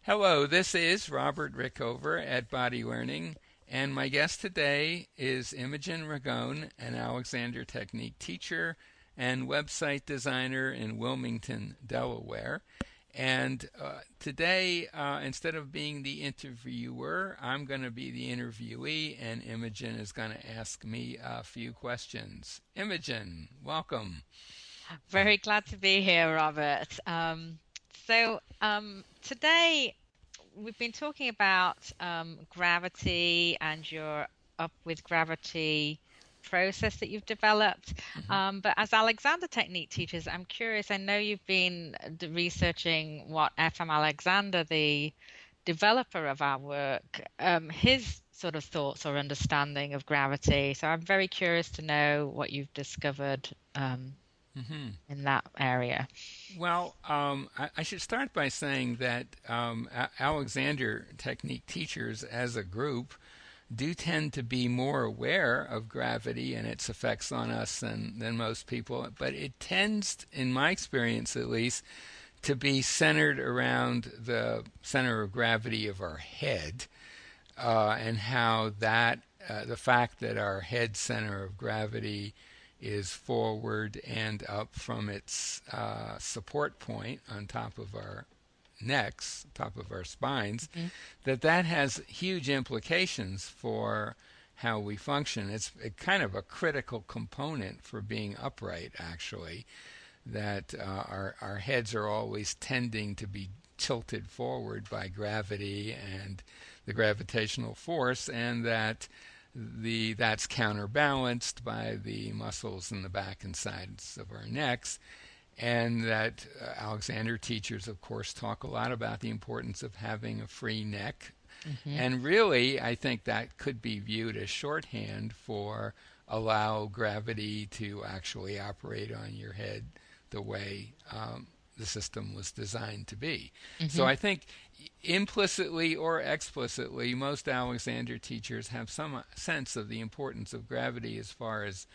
Hello, this is Robert Rickover at Body Learning, and my guest today is Imogen Ragone, an Alexander Technique teacher and website designer in Wilmington, Delaware. And today, instead of being the interviewer, I'm going to be the interviewee, and Imogen is going to ask me a few questions. Imogen, welcome. Very glad to be here, Robert. Today we've been talking about gravity and your up with gravity process that you've developed. Mhm. But as Alexander Technique teachers, I'm curious. I know you've been researching what FM Alexander, the developer of our work, his sort of thoughts or understanding of gravity. So I'm very curious to know what you've discovered. Mhm. In that area. Well, I should start by saying that Alexander Technique teachers as a group do tend to be more aware of gravity and its effects on us than most people, but it tends, in my experience at least, to be centered around the center of gravity of our head, and how the fact that our head center of gravity is forward and up from its support point on top of our necks, top of our spines, Mhm. that has huge implications for how we function. It's kind of a critical component for being upright, actually, that our heads are always tending to be tilted forward by gravity and the gravitational force, and that's counterbalanced by the muscles in the back and sides of our necks. And that Alexander teachers, of course, talk a lot about the importance of having a free neck. Mhm. And really, I think that could be viewed as shorthand for allow gravity to actually operate on your head the way the system was designed to be. So Mhm. I think implicitly or explicitly, most Alexander teachers have some sense of the importance of gravity as far as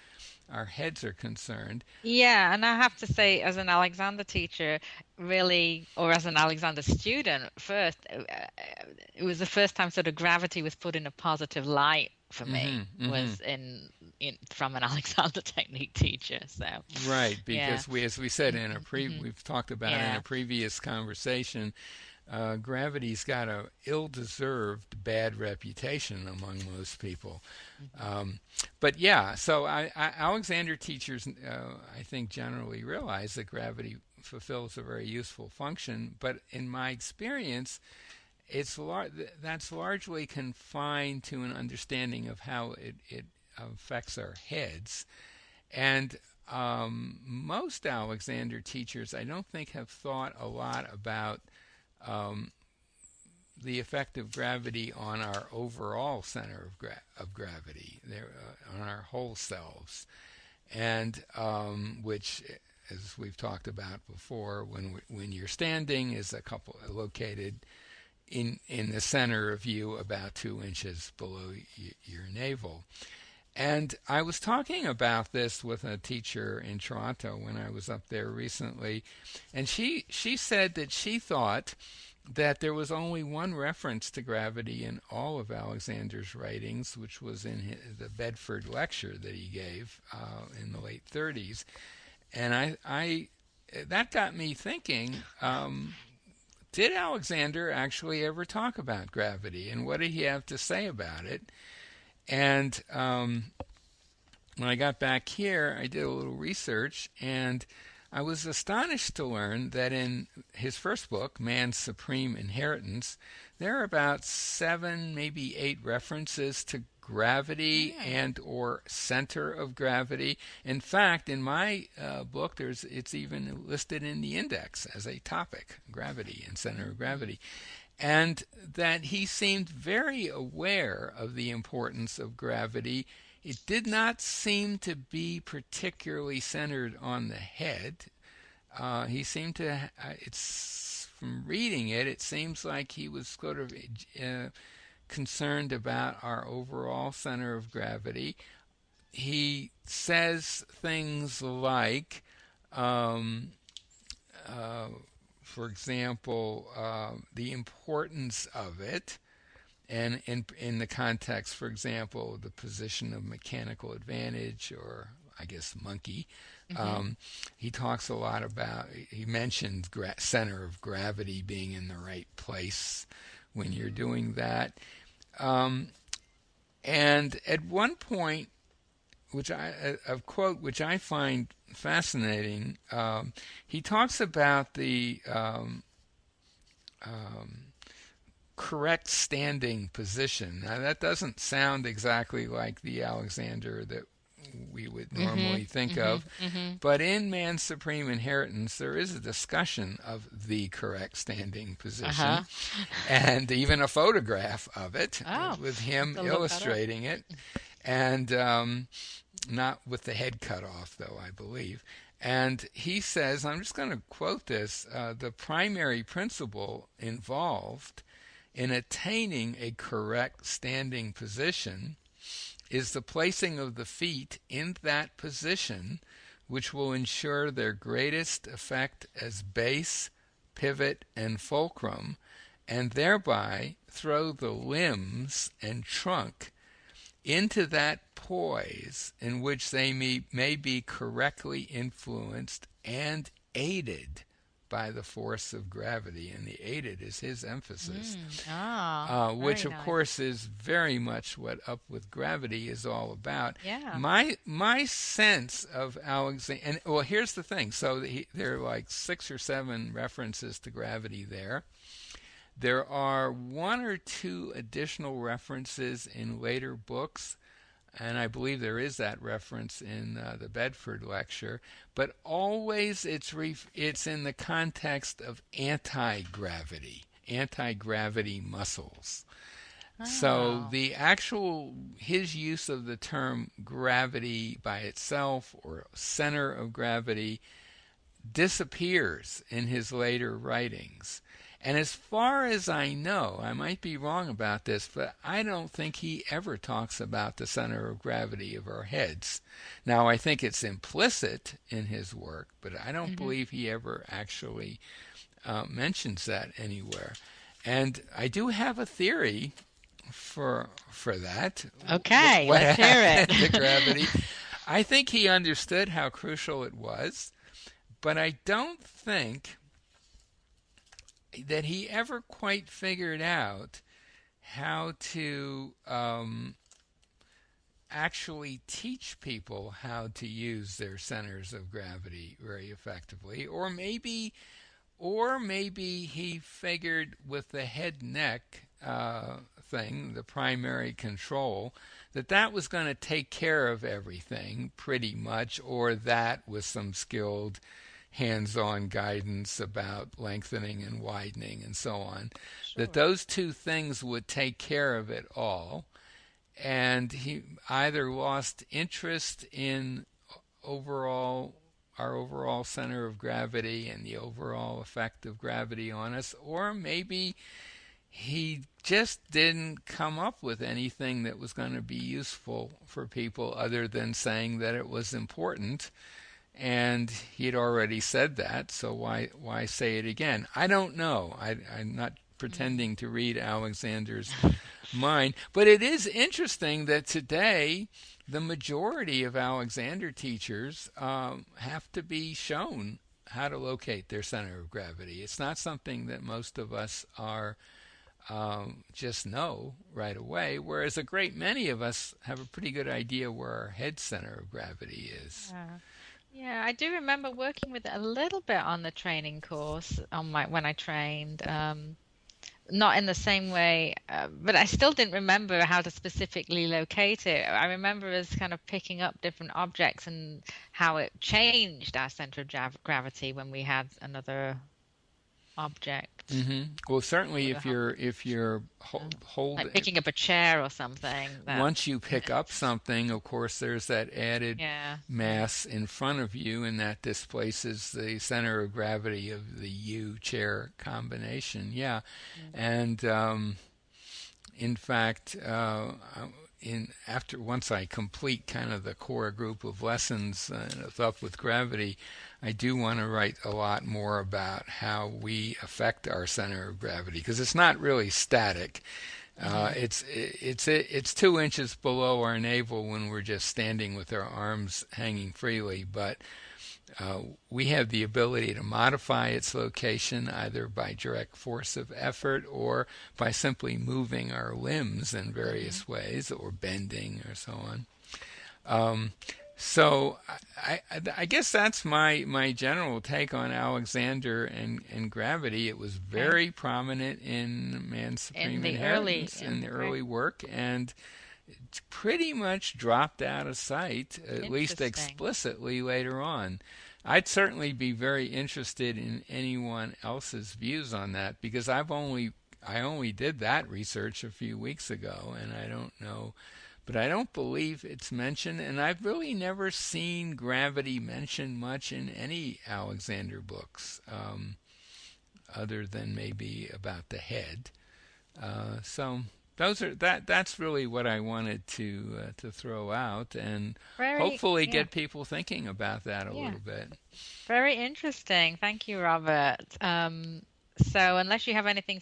our heads are concerned. Yeah, and I have to say, as an Alexander teacher, really, or as an Alexander student, first, it was the first time sort of gravity was put in a positive light for me, Hmm. Hmm. was in from an Alexander technique teacher. So, Right, yeah. because as we said in Hmm. we've talked about in a Yeah. previous conversation, gravity's got a ill-deserved bad reputation among most people. Hmm. Um, but yeah, so Alexander teachers, I think, generally realize that gravity fulfills a very useful function. But in my experience, that's largely confined to an understanding of how it affects our heads. And most Alexander teachers, I don't think, have thought a lot about um, the effect of gravity on our overall center of gravity, on our whole selves, and which, as we've talked about before, when you're standing, is a couple located in the center of you, about 2 inches below your navel. And I was talking about this with a teacher in Toronto when I was up there recently, and she said that she thought that there was only one reference to gravity in all of Alexander's writings, which was in the Bedford lecture that he gave in the late 30s. And I that got me thinking, did Alexander actually ever talk about gravity, and what did he have to say about it? And when I got back here, I did a little research, and I was astonished to learn that in his first book, Man's Supreme Inheritance, there are about 7, maybe 8 references to gravity Yeah. and or center of gravity. In fact, in my book, it's even listed in the index as a topic: gravity and center of Mhm. gravity. And that he seemed very aware of the importance of gravity. It did not seem to be particularly centered on the head. He seemed to, it's from reading it, it seems like he was sort of concerned about our overall center of gravity. He says things like, um, uh, for example, the importance of it, and in the context, for example, the position of mechanical advantage, or I guess monkey. Hmm. Um, he talks a lot about. He mentioned center of gravity being in the right place when you're doing that. Um, and at one point, a quote which I find fascinating, he talks about the um, correct standing position. Now, that doesn't sound exactly like the Alexander that we would Hmm. normally think Hmm. of, Hmm. but in Man's Supreme Inheritance, there is a discussion of the correct standing Uh-huh. position and even a photograph of it Oh, with have him to look that up. illustrating it, and not with the head cut off, though, I believe. And he says, I'm just going to quote this, the primary principle involved in attaining a correct standing position is the placing of the feet in that position which will ensure their greatest effect as base, pivot, and fulcrum, and thereby throw the limbs and trunk into that poise in which they may be correctly influenced and aided by the force of gravity. And the aided is his emphasis, Ah, which very of nice. course is very much what Up with Gravity is all about. Yeah. My sense of Alexander, and well, here's the thing. So there are like 6 or 7 references to gravity there. There are 1 or 2 additional references in later books, and I believe there is that reference in the Bedford lecture. But always it's in the context of anti-gravity muscles. So Oh. the actual his use of the term gravity by itself or center of gravity disappears in his later writings. And as far as I know, I might be wrong about this, but I don't think he ever talks about the center of gravity of our heads. Now, I think it's implicit in his work, but I don't Hmm. believe he ever actually mentions that anywhere. And I do have a theory for that. Okay, What let's hear happened to it. gravity? I think he understood how crucial it was, but I don't think that he ever quite figured out how to actually teach people how to use their centers of gravity very effectively, or maybe he figured with the head neck thing, the primary control, that was going to take care of everything pretty much, or that with some skilled hands-on guidance about lengthening and widening and so on, that Sure. those 2 things would take care of it all. And he either lost interest in overall our overall center of gravity and the overall effect of gravity on us, or maybe he just didn't come up with anything that was going to be useful for people other than saying that it was important, and he had already said that, so why say it again? I don't know. I'm not Mm. pretending to read Alexander's mind, but it is interesting that today the majority of Alexander teachers have to be shown how to locate their center of gravity. It's not something that most of us are just know right away, whereas a great many of us have a pretty good idea where our head center of gravity is. Yeah. Yeah, I do remember working with it a little bit on the training course on my when I trained. Not in the same way, but I still didn't remember how to specifically locate it. I remember us kind of picking up different objects and how it changed our center of gravity when we had another object Well, certainly sort of if you're hold like picking up a chair or something that, once you pick up something, of course, there's that added yeah. Mm, mass in front of you, and that displaces the center of gravity of the U chair combination. Yeah, mm, and in fact, in after once I complete kind of the core group of lessons Up with Gravity, I do want to write a lot more about how we affect our center of gravity because it's not really static. Mm-hmm. It's 2 inches below our navel when we're just standing with our arms hanging freely, but uh, we have the ability to modify its location either by direct force of effort or by simply moving our limbs in Mm-hmm. various ways or bending or so on. Um, so I guess that's my general take on Alexander and gravity. It was Okay. very prominent in Man's In Supreme the early, Inheritance in in the okay, early work, and it's pretty much dropped out of sight, at least interesting. explicitly later on. I'd certainly be very interested in anyone else's views on that because I only did that research a few weeks ago, and I don't know, but I don't believe it's mentioned, and I've really never seen gravity mentioned much in any Alexander books, other than maybe about the head. So that's really what I wanted to throw out, and Very, hopefully yeah, get people thinking about that a yeah, little bit. very interesting. Thank you, Robert. So unless you have anything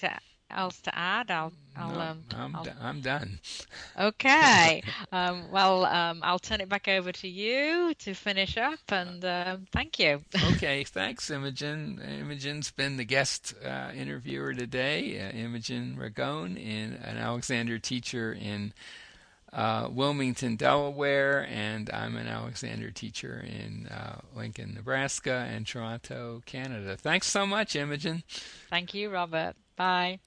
else to add, No, I'll I'm done. okay. I'll turn it back over to you to finish up, and thank you. Okay, thanks, Imogen. Imogen's been the guest interviewer today. Imogen Ragone, an Alexander teacher in Wilmington, Delaware, and I'm an Alexander teacher in Lincoln, Nebraska, and Toronto, Canada. Thanks so much, Imogen. Thank you, Robert. Bye.